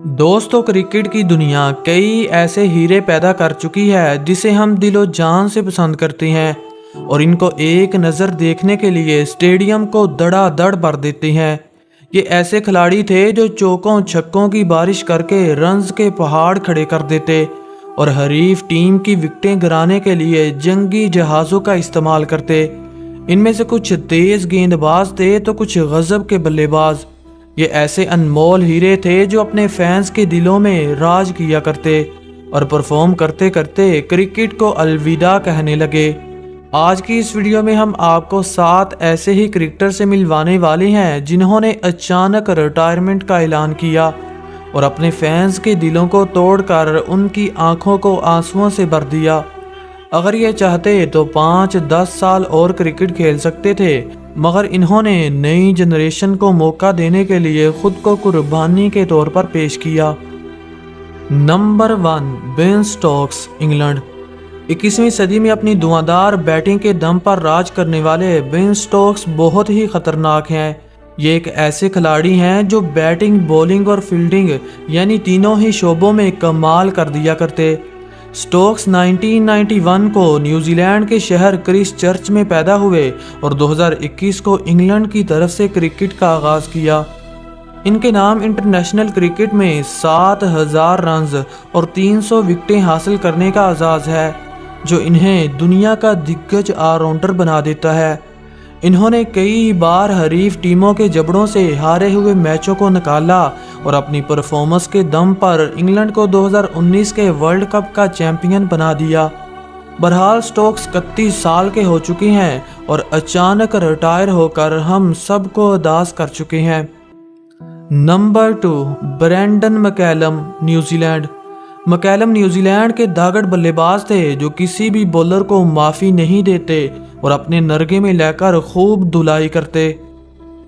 दोस्तों, क्रिकेट की दुनिया कई ऐसे हीरे पैदा कर चुकी है जिसे हम दिलो जान से पसंद करते हैं और इनको एक नज़र देखने के लिए स्टेडियम को धड़ाधड़ भर देते हैं। ये ऐसे खिलाड़ी थे जो चौकों छक्कों की बारिश करके रन्स के पहाड़ खड़े कर देते और हरीफ टीम की विकेटें गिराने के लिए जंगी जहाज़ों का इस्तेमाल करते। इनमें से कुछ तेज़ गेंदबाज थे तो कुछ गजब के बल्लेबाज। ये ऐसे अनमोल हीरे थे जो अपने फैंस के दिलों में राज किया करते और परफॉर्म करते करते क्रिकेट को अलविदा कहने लगे। आज की इस वीडियो में हम आपको 7 ऐसे ही क्रिकेटर से मिलवाने वाले हैं जिन्होंने अचानक रिटायरमेंट का ऐलान किया और अपने फैंस के दिलों को तोड़कर उनकी आंखों को आंसुओं से भर दिया। अगर ये चाहते तो 5-10 साल और क्रिकेट खेल सकते थे, मगर इन्होंने नई जनरेशन को मौका देने के लिए खुद को कुर्बानी के तौर पर पेश किया। Number 1, Ben Stokes, England. 21वीं सदी में अपनी धुआंधार बैटिंग के दम पर राज करने वाले बेन स्टोक्स बहुत ही खतरनाक हैं। ये एक ऐसे खिलाड़ी हैं जो बैटिंग, बॉलिंग और फील्डिंग यानी तीनों ही शोबों में कमाल कर दिया करते। स्टोक्स 1991 को न्यूजीलैंड के शहर क्राइस्टचर्च में पैदा हुए और 2021 को इंग्लैंड की तरफ से क्रिकेट का आगाज़ किया। इनके नाम इंटरनेशनल क्रिकेट में 7000 रन्स और 300 विकेटें हासिल करने का एजाज़ है, जो इन्हें दुनिया का दिग्गज ऑलराउंडर बना देता है। इन्होंने कई बार हरीफ टीमों के जबड़ों से हारे हुए मैचों को निकाला और अपनी परफॉर्मेंस के दम पर इंग्लैंड को 2019 के वर्ल्ड कप का चैंपियन बना दिया। बहरहाल स्टोक्स 31 साल के हो चुके हैं और अचानक रिटायर होकर हम सबको उदास कर चुके हैं। Number 2, Brendon McCullum, New Zealand. McCullum New Zealand के दागड़ बल्लेबाज थे जो किसी भी बॉलर को माफ़ी नहीं देते और अपने नरगे में लेकर खूब धुलाई करते।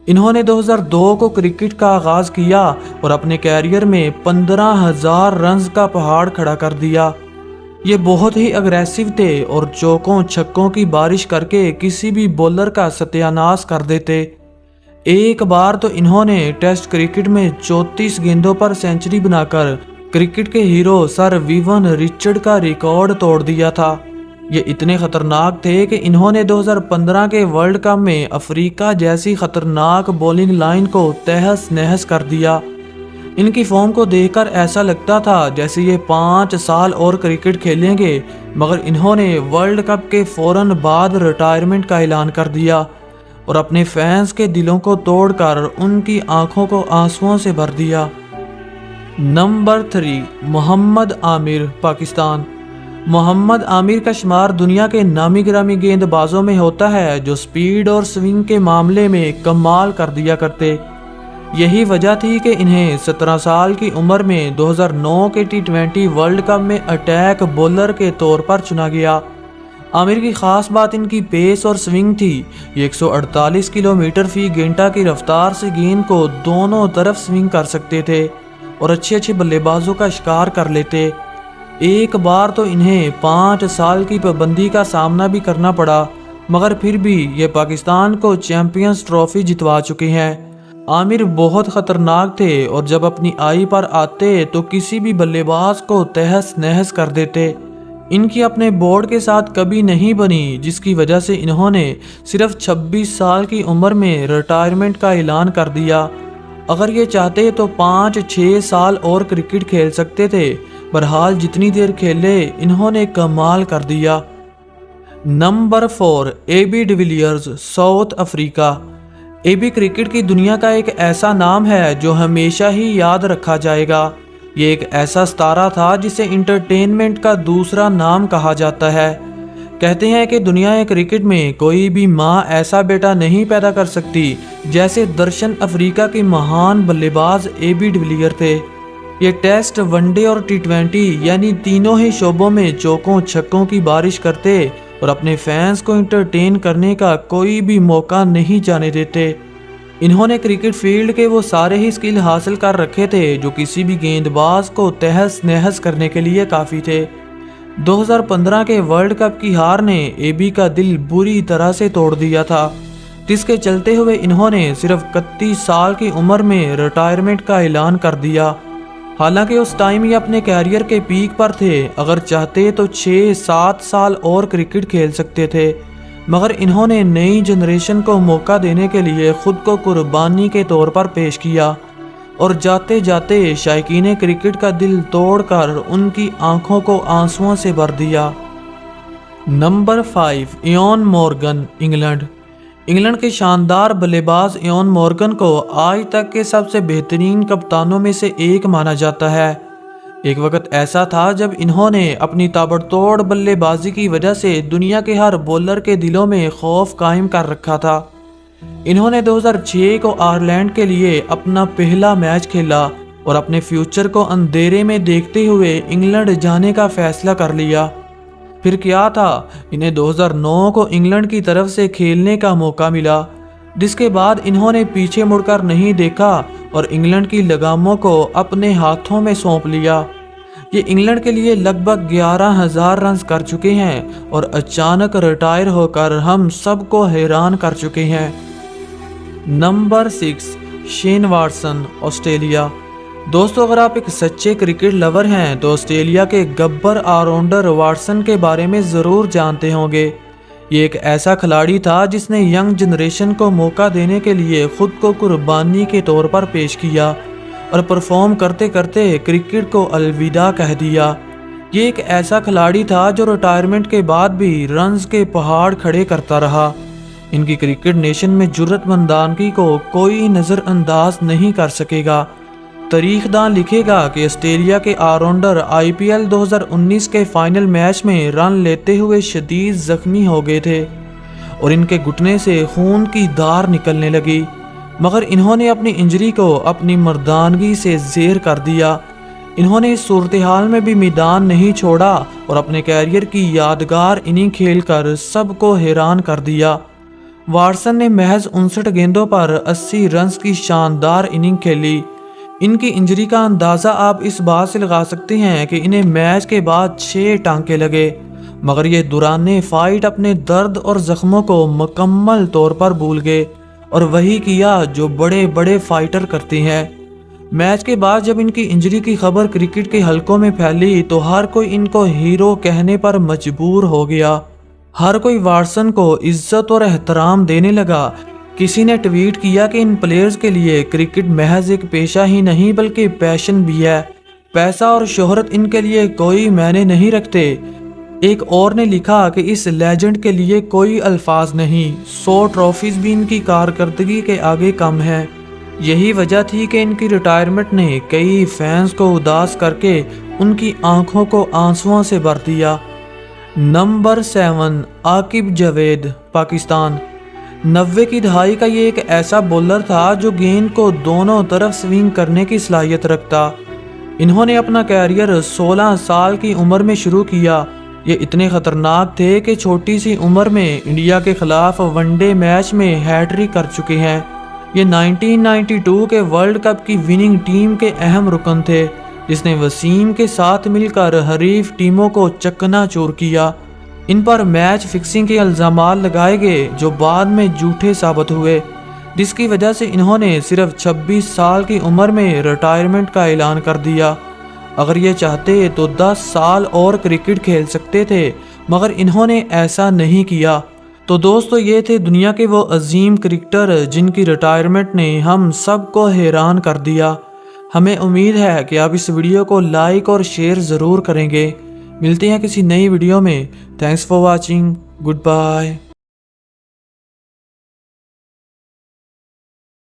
इन्होंने 2002 को क्रिकेट का आगाज़ किया और अपने कैरियर में 15,000 रन्स का पहाड़ खड़ा कर दिया। ये बहुत ही अग्रेसिव थे और चौकों छक्कों की बारिश करके किसी भी बॉलर का सत्यानाश कर देते। एक बार तो इन्होंने टेस्ट क्रिकेट में 34 गेंदों पर सेंचुरी बनाकर क्रिकेट के हीरो सर विवियन रिचर्ड का रिकॉर्ड तोड़ दिया था। ये इतने खतरनाक थे कि इन्होंने 2015 के वर्ल्ड कप में अफ्रीका जैसी खतरनाक बॉलिंग लाइन को तहस नहस कर दिया। इनकी फॉर्म को देखकर ऐसा लगता था जैसे ये 5 साल और क्रिकेट खेलेंगे, मगर इन्होंने वर्ल्ड कप के फौरन बाद रिटायरमेंट का ऐलान कर दिया और अपने फैंस के दिलों को तोड़कर उनकी आंखों को आंसुओं से भर दिया। नंबर 3, मोहम्मद आमिर, पाकिस्तान। मोहम्मद आमिर का शुमार दुनिया के नामी गिरामी गेंदबाजों में होता है जो स्पीड और स्विंग के मामले में कमाल कर दिया करते। यही वजह थी कि इन्हें 17 साल की उम्र में 2009 के T20 वर्ल्ड कप में अटैक बॉलर के तौर पर चुना गया। आमिर की ख़ास बात इनकी पेस और स्विंग थी। ये 148 किलोमीटर फी घंटा की रफ्तार से गेंद को दोनों तरफ स्विंग कर सकते थे और अच्छे बल्लेबाजों का शिकार कर लेते। एक बार तो इन्हें 5 साल की पाबंदी का सामना भी करना पड़ा, मगर फिर भी ये पाकिस्तान को चैंपियंस ट्रॉफी जितवा चुके हैं। आमिर बहुत ख़तरनाक थे और जब अपनी आई पर आते तो किसी भी बल्लेबाज को तहस नहस कर देते। इनकी अपने बोर्ड के साथ कभी नहीं बनी, जिसकी वजह से इन्होंने सिर्फ 26 साल की उम्र में रिटायरमेंट का ऐलान कर दिया। अगर ये चाहते तो 5-6 साल और क्रिकेट खेल सकते थे, बहरहाल जितनी देर खेले इन्होंने कमाल कर दिया। Number 4, AB de Villiers, south Africa. AB cricket की दुनिया का एक ऐसा नाम है जो हमेशा ही याद रखा जाएगा। ये एक ऐसा सितारा था जिसे इंटरटेनमेंट का दूसरा नाम कहा जाता है। कहते हैं कि दुनिया क्रिकेट में कोई भी माँ ऐसा बेटा नहीं पैदा कर सकती जैसे दक्षिण अफ्रीका के महान बल्लेबाज AB डिविलियर थे। ये टेस्ट, वनडे और T20 यानी तीनों ही शोबों में चौकों छक्कों की बारिश करते और अपने फैंस को इंटरटेन करने का कोई भी मौका नहीं जाने देते। इन्होंने क्रिकेट फील्ड के वो सारे ही स्किल हासिल कर रखे थे जो किसी भी गेंदबाज को तहस नहस करने के लिए काफ़ी थे। 2015 के वर्ल्ड कप की हार ने AB का दिल बुरी तरह से तोड़ दिया था, जिसके चलते हुए इन्होंने सिर्फ 31 साल की उम्र में रिटायरमेंट का ऐलान कर दिया। حالانکہ اس ٹائم یہ اپنے کیریئر کے پیک پر تھے، اگر چاہتے تو 6-7 سال اور کرکٹ کھیل سکتے تھے، مگر انہوں نے نئی جنریشن کو موقع دینے کے لیے خود کو قربانی کے طور پر پیش کیا اور جاتے جاتے شائقین کرکٹ کا دل توڑ کر ان کی آنکھوں کو آنسوؤں سے بھر دیا۔ نمبر 5، ایون مورگن، انگلینڈ کے شاندار بلے باز ایون مورگن کو آج تک کے سب سے بہترین کپتانوں میں سے ایک مانا جاتا ہے۔ ایک وقت ایسا تھا جب انہوں نے اپنی تابڑتوڑ بلے بازی کی وجہ سے دنیا کے ہر بولر کے دلوں میں خوف قائم کر رکھا تھا۔ انہوں نے 2006 کو آئرلینڈ کے لیے اپنا پہلا میچ کھیلا اور اپنے فیوچر کو اندھیرے میں دیکھتے ہوئے انگلینڈ جانے کا فیصلہ کر لیا۔ پھر کیا تھا، انہیں 2009 کو انگلینڈ کی طرف سے کھیلنے کا موقع ملا، جس کے بعد انہوں نے پیچھے مڑ کر نہیں دیکھا اور انگلینڈ کی لگاموں کو اپنے ہاتھوں میں سونپ لیا۔ یہ انگلینڈ کے لیے لگ بھگ 11,000 رنز کر چکے ہیں اور اچانک ریٹائر ہو کر ہم سب کو حیران کر چکے ہیں۔ Number 6، Shane Watson, Australia. دوستو، اگر آپ ایک سچے کرکٹ لور ہیں تو آسٹریلیا کے گبر آلراؤنڈر واٹسن کے بارے میں ضرور جانتے ہوں گے۔ یہ ایک ایسا کھلاڑی تھا جس نے ینگ جنریشن کو موقع دینے کے لیے خود کو قربانی کے طور پر پیش کیا اور پرفارم کرتے کرتے کرکٹ کو الوداع کہہ دیا۔ یہ ایک ایسا کھلاڑی تھا جو ریٹائرمنٹ کے بعد بھی رنز کے پہاڑ کھڑے کرتا رہا۔ ان کی کرکٹ نیشن میں جرأت مندانگی کو کوئی نظر انداز نہیں کر سکے گا۔ تاریخ دان لکھے گا کہ آسٹریلیا کے آلراؤنڈر IPL 2019 کے فائنل میچ میں رن لیتے ہوئے شدید زخمی ہو گئے تھے اور ان کے گھٹنے سے خون کی دھار نکلنے لگی، مگر انہوں نے اپنی انجری کو اپنی مردانگی سے زیر کر دیا۔ انہوں نے اس صورتحال میں بھی میدان نہیں چھوڑا اور اپنے کیریئر کی یادگار اننگ کھیل کر سب کو حیران کر دیا۔ واٹسن نے محض 59 گیندوں پر 80 رنز کی شاندار اننگ کھیلی۔ ان کی انجری کا اندازہ آپ اس بات سے لگا سکتے ہیں کہ انہیں میچ کے بعد 6 ٹانکے لگے، مگر یہ دوران فائٹ اپنے درد اور زخموں کو مکمل طور پر بھول گئے اور وہی کیا جو بڑے بڑے فائٹر کرتے ہیں۔ میچ کے بعد جب ان کی انجری کی خبر کرکٹ کے حلقوں میں پھیلی تو ہر کوئی ان کو ہیرو کہنے پر مجبور ہو گیا۔ ہر کوئی واٹسن کو عزت اور احترام دینے لگا۔ کسی نے ٹویٹ کیا کہ ان پلیئرز کے لیے کرکٹ محض ایک پیشہ ہی نہیں بلکہ پیشن بھی ہے، پیسہ اور شہرت ان کے لیے کوئی معنی نہیں رکھتے۔ ایک اور نے لکھا کہ اس لیجنڈ کے لیے کوئی الفاظ نہیں، 100 ٹرافیز بھی ان کی کارکردگی کے آگے کم ہے۔ یہی وجہ تھی کہ ان کی ریٹائرمنٹ نے کئی فینز کو اداس کر کے ان کی آنکھوں کو آنسوؤں سے بھر دیا۔ نمبر 7، عاقب جاوید، پاکستان۔ 90 کی دہائی کا یہ ایک ایسا بولر تھا جو گیند کو دونوں طرف سوئنگ کرنے کی صلاحیت رکھتا۔ انہوں نے اپنا کیریئر 16 سال کی عمر میں شروع کیا۔ یہ اتنے خطرناک تھے کہ چھوٹی سی عمر میں انڈیا کے خلاف ون ڈے میچ میں ہیٹرک کر چکے ہیں۔ یہ 1992 کے ورلڈ کپ کی وننگ ٹیم کے اہم رکن تھے، جس نے وسیم کے ساتھ مل کر حریف ٹیموں کو چکنا چور کیا۔ ان پر میچ فکسنگ کے الزامات لگائے گئے جو بعد میں جھوٹے ثابت ہوئے، جس کی وجہ سے انہوں نے صرف 26 سال کی عمر میں ریٹائرمنٹ کا اعلان کر دیا۔ اگر یہ چاہتے تو 10 سال اور کرکٹ کھیل سکتے تھے، مگر انہوں نے ایسا نہیں کیا۔ تو دوستو، یہ تھے دنیا کے وہ عظیم کرکٹر جن کی ریٹائرمنٹ نے ہم سب کو حیران کر دیا۔ ہمیں امید ہے کہ آپ اس ویڈیو کو لائک اور شیئر ضرور کریں گے۔ ملتے ہیں کسی نئی ویڈیو میں۔ Thanks for watching. Good bye.